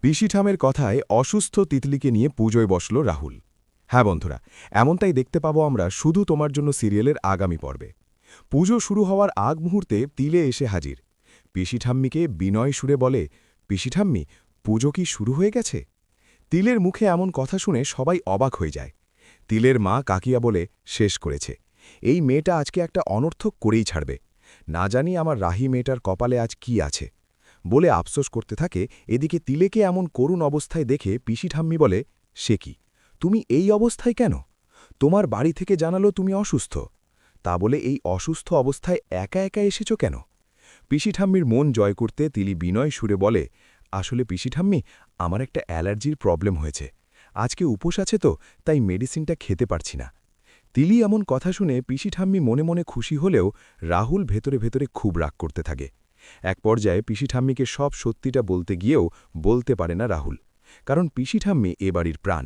পিসিঠামের কথায় অসুস্থ তিতলিকে নিয়ে পুজোয় বসল রাহুল। হ্যাঁ বন্ধুরা, এমনটাই দেখতে পাবো আমরা শুধু তোমার জন্য সিরিয়ালের আগামী পর্বে। পুজো শুরু হওয়ার আগ মুহূর্তে তিলে এসে হাজির। পিসিঠাম্মিকে বিনয় সুরে বলে, পিসিঠাম্মি, পুজো কি শুরু হয়ে গেছে? তিলের মুখে এমন কথা শুনে সবাই অবাক হয়ে যায়। তিলের মা কাকিয়া বলে, শেষ করেছে। এই মেয়েটা আজকে একটা অনর্থক করেই ছাড়বে। না জানি আমার রাহি মেয়েটার কপালে আজ কি আছে বলে আফসোস করতে থাকে। এদিকে তিলেকে এমন করুণ অবস্থায় দেখে পিসিঠাম্মি বলে, সে কি, তুমি এই অবস্থায় কেন? তোমার বাড়ি থেকে জানালো তুমি অসুস্থ, তা বলে এই অসুস্থ অবস্থায় একা একা এসেছ কেন? পিসিঠাম্মির মন জয় করতে তিলি বিনয় সুরে বলে, আসলে পিসিঠাম্মি, আমার একটা অ্যালার্জির প্রবলেম হয়েছে। আজকে উপোস আছে তো, তাই মেডিসিনটা খেতে পারছি না। তিলি এমন কথা শুনে পিসিঠাম্মি মনে মনে খুশি হলেও রাহুল ভেতরে ভেতরে খুব রাগ করতে থাকে। এক পর্যায়ে পিসিঠাম্মিকে সব সত্যিটা বলতে গিয়েও বলতে পারে না রাহুল, কারণ পিসিঠাম্মি এ বাড়ির প্রাণ।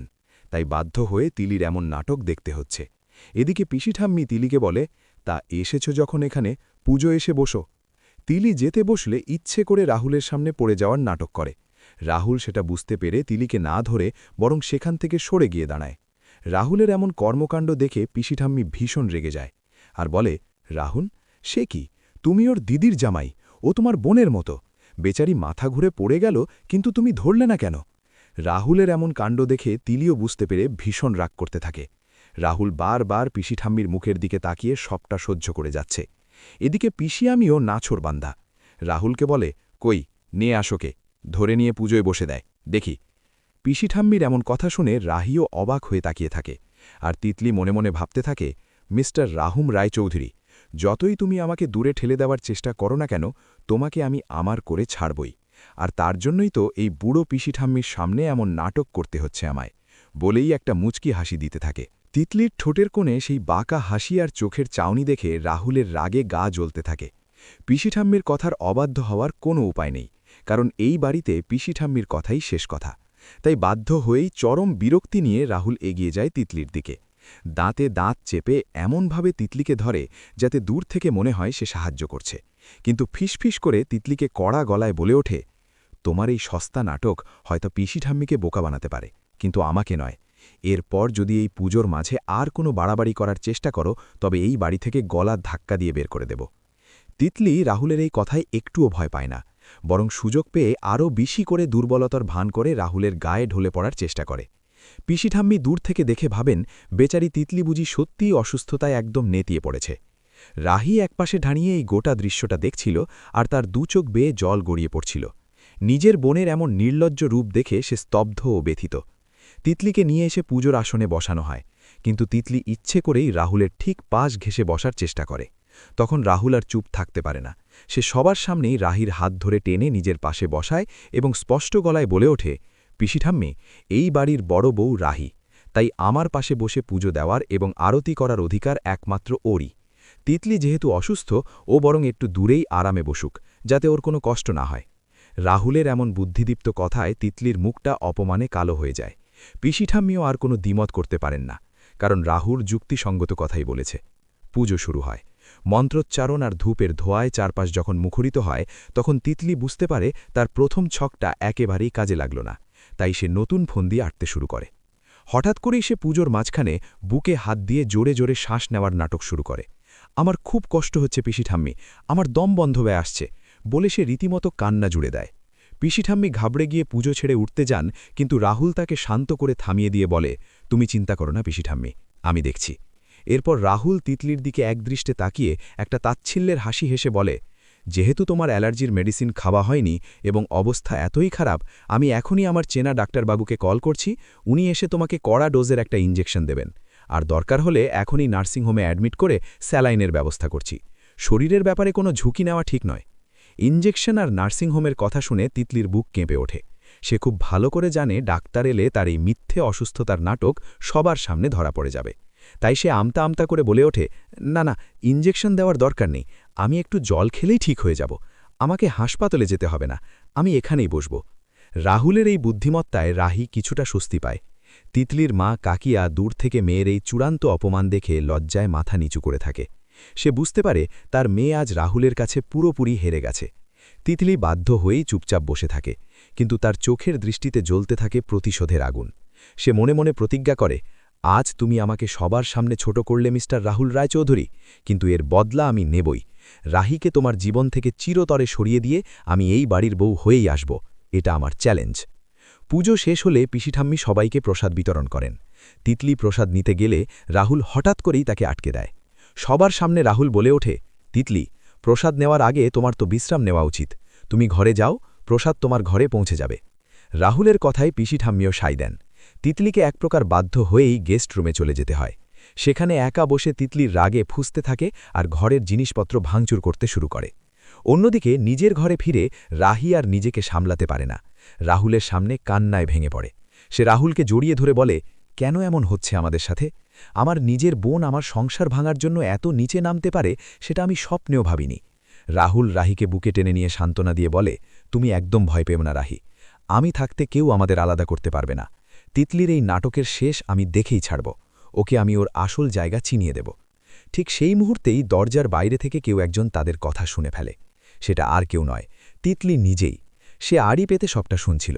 তাই বাধ্য হয়ে তিলির এমন নাটক দেখতে হচ্ছে। এদিকে পিসিঠাম্মি তিলিকে বলে, তা এসেছ যখন এখানে, পুজো এসে বসো। তিলি যেতে বসলে ইচ্ছে করে রাহুলের সামনে পড়ে যাওয়ার নাটক করে। রাহুল সেটা বুঝতে পেরে তিলিকে না ধরে বরং সেখান থেকে সরে গিয়ে দাঁড়ায়। রাহুলের এমন কর্মকাণ্ড দেখে পিসিঠাম্মি ভীষণ রেগে যায় আর বলে, রাহুল, সে কি, তুমি ওর দিদির জামাই, ও তোমার বোনের মতো। বেচারি মাথা ঘুরে পড়ে গেল, কিন্তু তুমি ধরলে না কেন? রাহুলের এমন কাণ্ড দেখে তিলিও বুঝতে পেরে ভীষণ রাগ করতে থাকে। রাহুল বারবার পিসিঠাম্মির মুখের দিকে তাকিয়ে সবটা সহ্য করে যাচ্ছে। এদিকে পিসিয়ামিও নাছোড়বান্দা। রাহুলকে বলে, কই, নিয়ে আসোকে, ধরে নিয়ে পুজোয় বসে দেয়, দেখি। পিসিঠাম্মির এমন কথা শুনে রাহিও অবাক হয়ে তাকিয়ে থাকে। আর তিতলি মনে মনে ভাবতে থাকে, মিস্টার রাহুম রায়চৌধুরী, যতই তুমি আমাকে দূরে ঠেলে দেওয়ার চেষ্টা করো না কেন, তোমাকে আমি আমার করে ছাড়বই। আর তার জন্যই তো এই বুড়ো পিসিঠাম্মির সামনে এমন নাটক করতে হচ্ছে আমায়, বলেই একটা মুচকি হাসি দিতে থাকে। তিতলির ঠোঁটের কোণে সেই বাঁকা হাসি আর চোখের চাউনি দেখে রাহুলের রাগে গা জ্বলতে থাকে। পিসিঠাম্মির কথার অবাধ্য হওয়ার কোনো উপায় নেই, কারণ এই বাড়িতে পিসিঠাম্মির কথাই শেষ কথা। তাই বাধ্য হয়েই চরম বিরক্তি নিয়ে রাহুল এগিয়ে যায় তিতলির দিকে। দাঁতে দাঁত চেপে এমনভাবে তিতলিকে ধরে যাতে দূর থেকে মনে হয় সে সাহায্য করছে, কিন্তু ফিসফিস করে তিতলিকে কড়া গলায় বলে ওঠে, তোমার এই সস্তা নাটক হয়তো পিসিঠাম্মিকে বোকা বানাতে পারে, কিন্তু আমাকে নয়। এরপর যদি এই পুজোর মাঝে আর কোনো বাড়াবাড়ি করার চেষ্টা করো, তবে এই বাড়ি থেকে গলা ধাক্কা দিয়ে বের করে দেব। তিতলি রাহুলের এই কথায় একটুও ভয় পায় না, বরং সুযোগ পেয়ে আরও বেশি করে দুর্বলতার ভান করে রাহুলের গায়ে ঢলে পড়ার চেষ্টা করে। পিসিঠাম্মি দূর থেকে দেখে ভাবেন, বেচারি তিতলি বুঝি সত্যিই অসুস্থতায় একদম নেতিয়ে পড়েছে। রাহি একপাশে দাঁড়িয়ে এই গোটা দৃশ্যটা দেখছিল আর তার দুচোখ বেয়ে জল গড়িয়ে পড়ছিল। নিজের বোনের এমন নির্লজ্জ রূপ দেখে সে স্তব্ধ ও ব্যথিত। তিতলিকে নিয়ে এসে পুজোর আসনে বসানো হয়, কিন্তু তিতলি ইচ্ছে করেই রাহুলের ঠিক পাশ ঘেঁষে বসার চেষ্টা করে। তখন রাহুল আর চুপ থাকতে পারে না। সে সবার সামনেই রাহির হাত ধরে টেনে নিজের পাশে বসায় এবং স্পষ্ট গলায় বলে ওঠে, পিসিঠাম্মি, এই বাড়ির বড় বউ রাহি, তাই আমার পাশে বসে পুজো দেওয়ার এবং আরতি করার অধিকার একমাত্র ওরই। তিতলি যেহেতু অসুস্থ, ও বরং একটু দূরেই আরামে বসুক, যাতে ওর কোনো কষ্ট না হয়। রাহুলের এমন বুদ্ধিদীপ্ত কথায় তিতলির মুখটা অপমানে কালো হয়ে যায়। পিসিঠাম্মিও আর কোনো দ্বিমত করতে পারেন না, কারণ রাহুল যুক্তিসঙ্গত কথাই বলেছে। পুজো শুরু হয়। মন্ত্রোচ্চারণ আর ধূপের ধোঁয়ায় চারপাশ যখন মুখরিত হয়, তখন তিতলি বুঝতে পারে তার প্রথম ছকটা একেবারেই কাজে লাগল না। তাই সে নতুন ফন্দি আঁটতে শুরু করে। হঠাৎ করেই সে পুজোর মাঝখানে বুকে হাত দিয়ে জোরে জোরে শ্বাস নেওয়ার নাটক শুরু করে। আমার খুব কষ্ট হচ্ছে পিসিঠাম্মি, আমার দম বন্ধ হয়ে আসছে, বলে সে রীতিমতো কান্না জুড়ে দেয়। পিসিঠাম্মি ঘাবড়ে গিয়ে পুজো ছেড়ে উঠতে যান, কিন্তু রাহুল তাকে শান্ত করে থামিয়ে দিয়ে বলে, তুমি চিন্তা করো না পিসিঠাম্মি, আমি দেখছি। এরপর রাহুল তিতলির দিকে একদৃষ্টে তাকিয়ে একটা তাচ্ছিল্যের হাসি হেসে বলে, যেহেতু তোমার অ্যালার্জির মেডিসিন খাওয়া হয়নি এবং অবস্থা এতই খারাপ, আমি এখনই আমার চেনা ডাক্তারবাবুকে কল করছি, উনি এসে তোমাকে কড়া ডোজের একটা ইঞ্জেকশন দেবেন। আর দরকার হলে এখনই নার্সিংহোমে অ্যাডমিট করে স্যালাইনের ব্যবস্থা করছি। শরীরের ব্যাপারে কোনো ঝুঁকি নেওয়া ঠিক নয়। ইঞ্জেকশন আর নার্সিংহোমের কথা শুনে তিতলির বুক কেঁপে ওঠে। সে খুব ভালো করে জানে ডাক্তার এলে তার এই মিথ্যে অসুস্থতার নাটক সবার সামনে ধরা পড়ে যাবে। তাই সে আমতা আমতা করে বলে ওঠে, না না, ইঞ্জেকশন দেওয়ার দরকার নেই, আমি একটু জল খেলেই ঠিক হয়ে যাব, আমাকে হাসপাতালে যেতে হবে না, আমি এখানেই বসব। রাহুলের এই বুদ্ধিমত্তায় রাহি কিছুটা স্বস্তি পায়। তিতলির মা কাকিয়া দূর থেকে মেয়ের এই চূড়ান্ত অপমান দেখে লজ্জায় মাথা নিচু করে থাকে। সে বুঝতে পারে তার মেয়ে আজ রাহুলের কাছে পুরোপুরি হেরে গেছে। তিতলি বাধ্য হয়েই চুপচাপ বসে থাকে, কিন্তু তার চোখের দৃষ্টিতে জ্বলতে থাকে প্রতিশোধের আগুন। সে মনে মনে প্রতিজ্ঞা করে, আজ তুমি আমাকে সবার সামনে ছোট করলে মিস্টার রাহুল রায়চৌধুরী, কিন্তু এর বদলা আমি নেবই। রাহিকে তোমার জীবন থেকে চিরতরে সরিয়ে দিয়ে আমি এই বাড়ির বউ হয়েই আসব। এটা আমার চ্যালেঞ্জ। পুজো শেষ হলে পিসিঠাম্মি সবাইকে প্রসাদ বিতরণ করেন। তিতলি প্রসাদ নিতে গেলে রাহুল হঠাৎ করেই তাকে আটকে দেয়। সবার সামনে রাহুল বলে ওঠে, তিতলি, প্রসাদ নেওয়ার আগে তোমার তো বিশ্রাম নেওয়া উচিত। তুমি ঘরে যাও, প্রসাদ তোমার ঘরে পৌঁছে যাবে। রাহুলের কথায় পিসিঠাম্মিও সায় দেন। তিতলিকে এক প্রকার বাধ্য হয়েই গেস্ট রুমে চলে যেতে হয়। সেখানে একা বসে তিতলির রাগে ফুঁসতে থাকে আর ঘরের জিনিসপত্র ভাঙচুর করতে শুরু করে। অন্যদিকে নিজের ঘরে ফিরে রাহি আর নিজেকে সামলাতে পারে না। রাহুলের সামনে কান্নায় ভেঙে পড়ে। সে রাহুলকে জড়িয়ে ধরে বলে, কেন এমন হচ্ছে আমাদের সাথে? আমার নিজের বোন আমার সংসার ভাঙার জন্য এত নিচে নামতে পারে, সেটা আমি স্বপ্নেও ভাবিনি। রাহুল রাহিকে বুকে টেনে নিয়ে সান্ত্বনা দিয়ে বলে, তুমি একদম ভয় পেও না রাহি। আমি থাকতে কেউ আমাদের আলাদা করতে পারবে না। তিতলির এই নাটকের শেষ আমি দেখেই ছাড়ব। ওকে আমি ওর আসল জায়গা চিনিয়ে দেব। ঠিক সেই মুহূর্তেই দরজার বাইরে থেকে কেউ একজন তাদের কথা শুনে ফেলে। সেটা আর কেউ নয়, তিতলি নিজেই। সে আড়ি পেতে সবটা শুনছিল।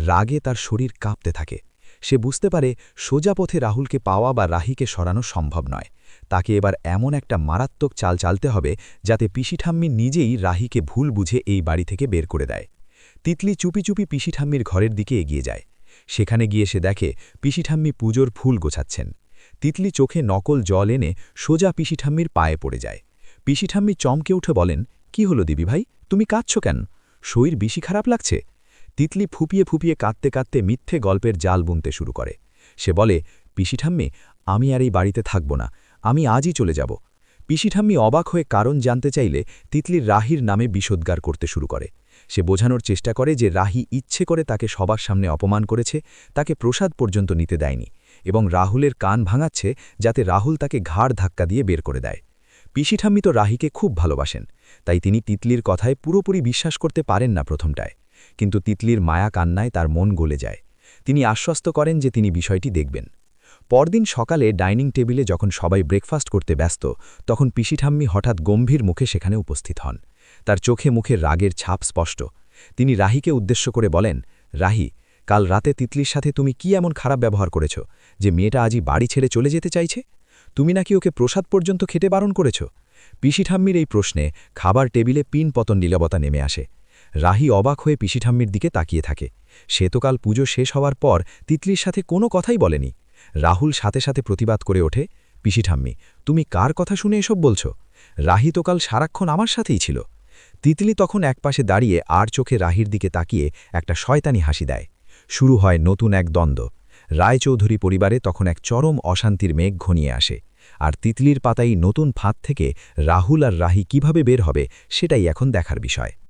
রাগে তার শরীর কাঁপতে থাকে। সে বুঝতে পারে সোজা পথে রাহুলকে পাওয়া বা রাহিকে সরানো সম্ভব নয়। তাকে এবার এমন একটা মারাত্মক চাল চালতে হবে যাতে পিসিঠাম্মি নিজেই রাহিকে ভুল বুঝে এই বাড়ি থেকে বের করে দেয়। তিতলি চুপি চুপি পিসিঠাম্মির ঘরের দিকে এগিয়ে যায়। সেখানে গিয়ে সে দেখে পিসিঠাম্মি পুজোর ফুল গোছাচ্ছেন। তিতলি চোখে নকল জল এনে সোজা পিসিঠাম্মির পায়ে পড়ে যায়। পিসিঠাম্মি চমকে উঠে বলেন, কি হলো দিবি ভাই, তুমি কাঁদছ কেন? শরীর বেশি খারাপ লাগছে? তিতলি ফুপিয়ে ফুপিয়ে কাঁদতে কাঁদতে মিথ্যে গল্পের জাল বুনতে শুরু করে। সে বলে, পিসিঠাম্মি, আমি আর এই বাড়িতে থাকব না, আমি আজই চলে যাব। পিসিঠাম্মি অবাক হয়ে কারণ জানতে চাইলে তিতলির রাহির নামে বিষোদ্গার করতে শুরু করে। সে বোঝানোর চেষ্টা করে যে রাহি ইচ্ছে করে তাকে সবার সামনে অপমান করেছে, তাকে প্রসাদ পর্যন্ত নিতে দেয়নি, এবং রাহুলের কান ভাঙাচ্ছে যাতে রাহুল তাকে ঘাড় ধাক্কা দিয়ে বের করে দেয়। পিসিঠাম্মি তো রাহিকে খুব ভালোবাসেন, তাই তিনি তিতলির কথায় পুরোপুরি বিশ্বাস করতে পারেন না প্রথমটায়। কিন্তু তিতলির মায়া কান্নায় তার মন গলে যায়। তিনি আশ্বস্ত করেন যে তিনি বিষয়টি দেখবেন। পরদিন সকালে ডাইনিং টেবিলে যখন সবাই ব্রেকফাস্ট করতে ব্যস্ত, তখন পিসিঠাম্মি হঠাৎ গম্ভীর মুখে সেখানে উপস্থিত হন। তার চোখে মুখে রাগের ছাপ স্পষ্ট। তিনি রাহিকে উদ্দেশ্য করে বলেন, রাহি, কাল রাতে তিতলির সাথে তুমি কি এমন খারাপ ব্যবহার করেছ যে মেয়েটা আজই বাড়ি ছেড়ে চলে যেতে চাইছে? তুমি নাকি ওকে প্রসাদ পর্যন্ত খেতে বারণ করেছ? পিসিঠাম্মির এই প্রশ্নে খাবার টেবিলে পিন পতন নীরবতা নেমে আসে। রাহি অবাক হয়ে পিসিঠাম্মির দিকে তাকিয়ে থাকে। সে তো কাল পুজো শেষ হওয়ার পর তিতলির সাথে কোনো কথাই বলেনি। রাহুল সাথে সাথে প্রতিবাদ করে ওঠে, পিসিঠাম্মি, তুমি কার কথা শুনে এসব বলছ? রাহি তো কাল সারাক্ষণ আমার সাথেই ছিল। তিতলি তখন একপাশে দাঁড়িয়ে আর চোখে রাহির দিকে তাকিয়ে একটা শয়তানি হাসি দেয়। শুরু হয় নতুন এক দ্বন্দ্ব। রায়চৌধুরী পরিবারে তখন এক চরম অশান্তির মেঘ ঘনিয়ে আসে। আর তিতলির পাতাই নতুন ফাঁদ থেকে রাহুল আর রাহি কিভাবে বের হবে, সেটাই এখন দেখার বিষয়।